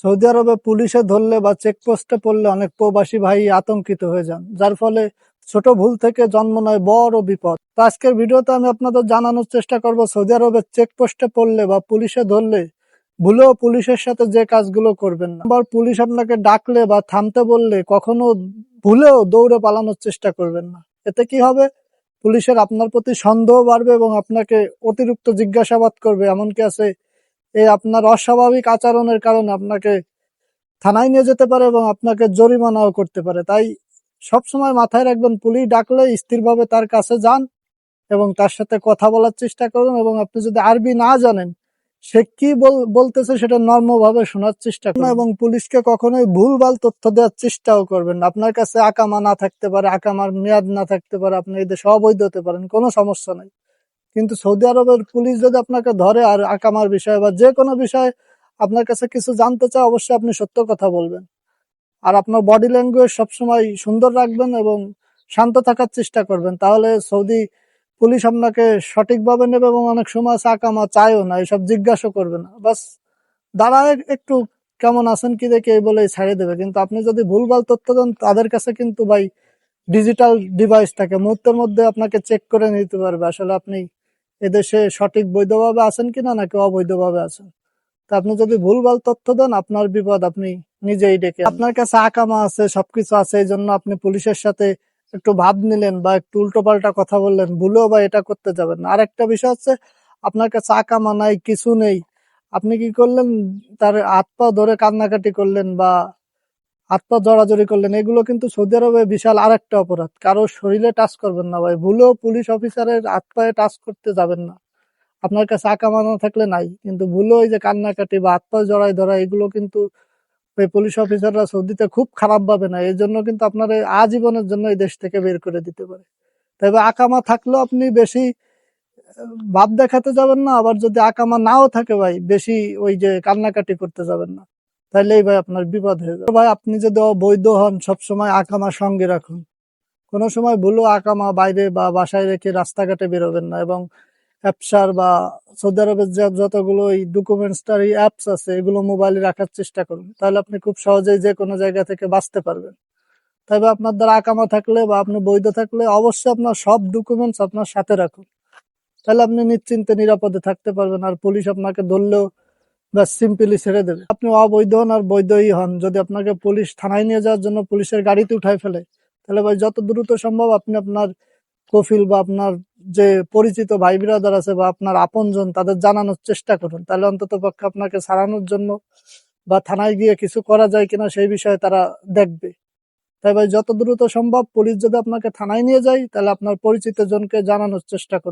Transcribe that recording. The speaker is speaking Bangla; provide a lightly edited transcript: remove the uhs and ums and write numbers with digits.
সৌদি আরবে পুলিশে ধরলে বা চেকপোস্টে পড়লে অনেক প্রবাসী ভাই আতঙ্কিত হয়ে যান, যার ফলে ছোট ভুল থেকে জন্ম নেয় বড় বিপদ। তো আজকের ভিডিওতে আমি আপনাদের জানানোর চেষ্টা করব সৌদি আরবের চেকপোস্টে পড়লে বা পুলিশে ধরলে ভুলেও পুলিশের সাথে যে কাজগুলো করবেন না। আবার পুলিশ আপনাকে ডাকলে বা থামতে বললে কখনো ভুলেও দৌড়ে পালানোর চেষ্টা করবেন না। এতে কি হবে, পুলিশের আপনার প্রতি সন্দেহ বাড়বে এবং আপনাকে অতিরিক্ত জিজ্ঞাসাবাদ করবে। এমনকি আছে এই আপনার অস্বাভাবিক আচরণের কারণে আপনাকে থানায় নিয়ে যেতে পারে এবং আপনাকে জরিমানাও করতে পারে। তাই সবসময় মাথায় রাখবেন, পুলিশ ডাকলে স্থিরভাবে তার কাছে যান এবং তার সাথে কথা বলার চেষ্টা করুন। এবং আপনি যদি আরবি না জানেন, সে কি বলতেছে সেটা নর্মভাবে শোনার চেষ্টা করুন। এবং পুলিশকে কখনোই ভুলভাল তথ্য দেওয়ার চেষ্টাও করবেন না। আপনার কাছে আকামা না থাকতে পারে, আকামার মেয়াদ না থাকতে পারে, আপনি এই দেশে অবৈধ হতে পারেন, কোনো সমস্যা নেই। কিন্তু সৌদি আরবের পুলিশ যদি আপনাকে ধরে আর আকামার বিষয়ে বা যে কোনো বিষয়ে আপনার কাছে কিছু জানতে চায়, অবশ্যই আপনি সত্য কথা বলবেন। আর আপনার বডি ল্যাঙ্গুয়েজ সবসময় সুন্দর রাখবেন এবং শান্ত থাকার চেষ্টা করবেন। তাহলে সৌদি পুলিশ আপনাকে সঠিকভাবে নেবে এবং অনেক সময় আছে আকামা চায়ও না, এসব জিজ্ঞাসা করবে না, বাস দাঁড়ায় একটু কেমন আছেন কি দেখে এই বলে ছাড়িয়ে দেবে। কিন্তু আপনি যদি ভুলভাল তথ্য দেন, তাদের কাছে কিন্তু ভাই ডিজিটাল ডিভাইস থাকে, মুহূর্তের মধ্যে আপনাকে চেক করে নিতে পারবে আসলে আপনি এদেশে সঠিক বৈধভাবে আছেন কিনা নাকি অবৈধভাবে আছেন। তা আপনি যদি ভুলভাল তথ্য দেন, আপনার বিপদ আপনি নিজেই ডেকে আনবেন। আপনার কাছে আকামা আছে, সবকিছু আছে, এই জন্য আপনি পুলিশের সাথে একটু ভাব নিলেন বা একটু উল্টোপাল্টা কথা বললেন, ভুলেও বা এটা করতে যাবেন না। আর একটা বিষয় হচ্ছে, আপনার কাছে আকামা নাই, কিছু নেই, আপনি কি করলেন, তার হাত পা ধরে কান্নাকাটি করলেন বা হাত পা জড়াজড়ি করলেন, এগুলো কিন্তু সৌদি আরবে বিশাল আরেকটা অপরাধ। কারো শরীরে টাচ করবেন না ভাই, ভুলেও পুলিশ অফিসারের হাত পায়ে টাচ করতে যাবেন না। আপনার কাছে আকামা না থাকলে নাই, কিন্তু ভুলেও ওই যে কান্নাকাটি বা হাত পা জড়াই ধরা, এগুলো কিন্তু ওই পুলিশ অফিসাররা সৌদিতে খুব খারাপ ভাবে না, এই জন্য কিন্তু আপনার এই আজীবনের জন্য এই দেশ থেকে বের করে দিতে পারে। তবে আকামা থাকলেও আপনি বেশি ভাব দেখাতে যাবেন না, আবার যদি আকামা নাও থাকে ভাই, বেশি ওই যে কান্নাকাটি করতে যাবেন না, তাহলেই ভাই আপনার বিপদ হয়ে যাবে। ভাই আপনি যদি অবৈধ হন, সবসময় আকামা সঙ্গে রাখুন। কোনো সময় ভুলেও আকামা বাইরে বা বাসায় রেখে রাস্তাঘাটে বেরোবেন না। এবং অ্যাপসার বা সৌদি আরবের যে যতগুলো এই ডকুমেন্টারি অ্যাপস আছে, এগুলো মোবাইলে রাখার চেষ্টা করুন। তাহলে আপনি খুব সহজেই যে কোনো জায়গা থেকে বাঁচতে পারবেন। তবে আপনার দ্বারা আকামা থাকলে বা আপনি বৈধ থাকলে অবশ্যই আপনার সব ডকুমেন্টস আপনার সাথে রাখুন। তাহলে আপনি নিশ্চিন্তে নিরাপদে থাকতে পারবেন, আর পুলিশ আপনাকে ধরলেও বা সিম্পলি ছেড়ে দেবে। আপনি অবৈধ হন আর বৈধই হন, যদি আপনাকে পুলিশ থানায় নিয়ে যাওয়ার জন্য পুলিশের গাড়িতে উঠায় ফেলে, তাহলে ভাই যত দ্রুত সম্ভব আপনি আপনার কফিল বা আপনার যে পরিচিত ভাই বিরাদার আছে বা আপনার আপনজন, তাদের জানানোর চেষ্টা করুন। তাহলে অন্তত পক্ষে আপনাকে ছাড়ানোর জন্য বা থানায় গিয়ে কিছু করা যায় কিনা সেই বিষয়ে তারা দেখবে। তাই ভাই যত দ্রুত সম্ভব পুলিশ যদি আপনাকে থানায় নিয়ে যায়, তাহলে আপনার পরিচিত জনকে জানানোর চেষ্টা করুন।